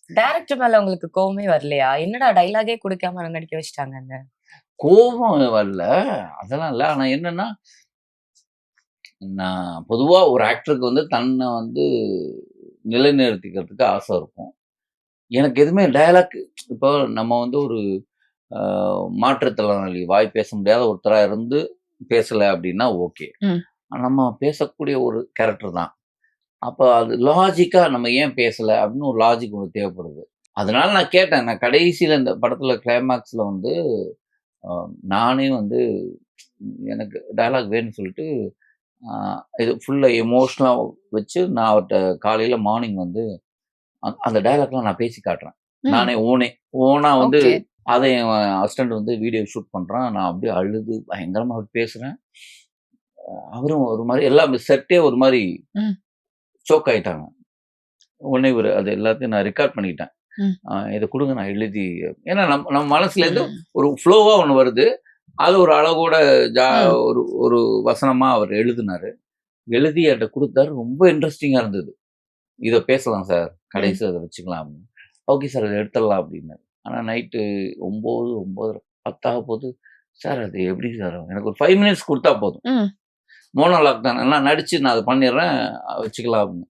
Director மேல உங்களுக்கு கோவமே வரலையா? என்னடா டயலாகே குடுக்காம நடிக்க வச்சுட்டாங்கன்னு. கோபம் வரல. அதெல்லாம் இல்ல. ஆனா என்னன்னா, நான் பொதுவா ஒரு ஆக்டருக்கு வந்து தன்னை வந்து நிலைநிறுத்திக்கிறதுக்கு ஆசை இருக்கும். எனக்கு எதுவுமே டயலாக் இப்போ நம்ம வந்து ஒரு அ மாற்றுத்திறனாளி, வாய் பேச முடியாத ஒருத்தரா இருந்து பேசல அப்படின்னா ஓகே. ம். நம்ம பேசக்கூடிய ஒரு கேரக்டர் தான். அப்ப அது லாஜிக்கா நம்ம ஏன் பேசல அப்படின்னு ஒரு லாஜிக் ஒண்ணு தேவைப்படுது. அதனால நான் கேட்டேன். நான் கடைசியில இந்த படத்துல கிளைமாக்ஸ்ல வந்து அ நானே வந்து எனக்கு டயலாக் வேணும்னு சொல்லிட்டு, அ இது ஃபுல்லா எமோஷனலா வச்சு நான் அவர்ட்ட காலையில மார்னிங் வந்து அந்த டயலாக்லாம் நான் பேசி காட்டுறேன். ம். நானே ஓனா வந்து ஓகே. அத என் அசிஸ்டன்ட் வந்து வீடியோ ஷூட் பண்றான். நான் அப்படியே அழுது பயங்கரமா பேசுறேன். அவரும் ஒரு மாரி எல்லாம் செட்டே ஒரு மாரி ம். சோக் ஆயிட்டாங்க. உடனே அது எல்லாத்தையும் நான் ரெக்கார்ட் பண்ணிக்கிட்டேன். ம். இத குடுங்க நான் எழுதி ஏன்னா நம்ம மனசுலேருந்து ம். ஒரு ஃப்ளோவா ஒண்ணு வருது. அது ஒரு அழகோட ஜா ம். ஒரு ஒரு வசனமா அவர் எழுதினாரு. எழுதி என்ட்ட குடுத்தாரு. ரொம்ப இன்ட்ரஸ்டிங்கா இருந்தது. "இத பேசலாம் சார். ம். கடைசில அத வச்சுக்கலாம்" அப்படின்னு. "Okay sir. இத எடுத்துடலாம்" அப்படின்னாரு. ஆனா நைட்டு 9, 9:30, 10 ஆகப்போது. "சார் அது எப்படி சார்? எனக்கு ஒரு 5 மினிட்ஸ் குடுத்தா போதும். ம். மோனோலாக் தானே. நான் நடிச்சு நான் அத பண்ணிடுறேன். வச்சுக்கலாம்" அப்படின்னு.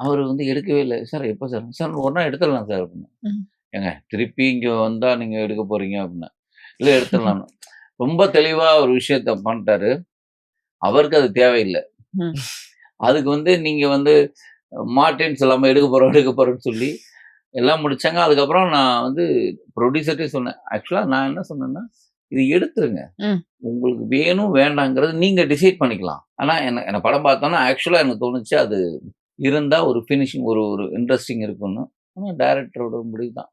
அவரு வந்து எடுக்கவே இல்ல. "சார் எப்ப சார்?" "சார் ஒரு நாள் எடுத்துடலாம் சார்" அப்படின்னு. ம். "ஏங்க திருப்பி இங்க வந்தா நீங்க எடுக்க போறீங்க" அப்படின்னேன். "இல்ல எடுத்துடலாம்ன்னு." ரொம்ப தெளிவா ஒரு விஷயத்த பண்ட்டாரு. அவருக்கு அது தேவையில்ல. ம். அதுக்கு வந்து நீங்க வந்து மாட்டேன்னு சொல்லாம எடுக்க போறோம், எடுக்க போறோம்ன்னு சொல்லி எல்லாம் முடிச்சாங்க. அதுக்கப்புறம் நான் வந்து புரொடியூசர்ட்டயே சொன்னேன். ஆக்சுவலா நான் என்ன சொன்னேன்னா, "இத எடுத்துருங்க. ம். உங்களுக்கு வேணும், வேண்டாங்கிறது நீங்க டிசைட் பண்ணிக்கலாம்." ஆனா என்ன என்ன படம் பார்த்தோன்னா, ஆக்சுவலா எனக்கு தோணுச்சு அது இருந்தா ஒரு ஃபினிஷிங் ஒரு ஒரு இன்ட்ரஸ்டிங் இருக்கும்னு. ஆனா டைரக்டரோட முடிவு தான்.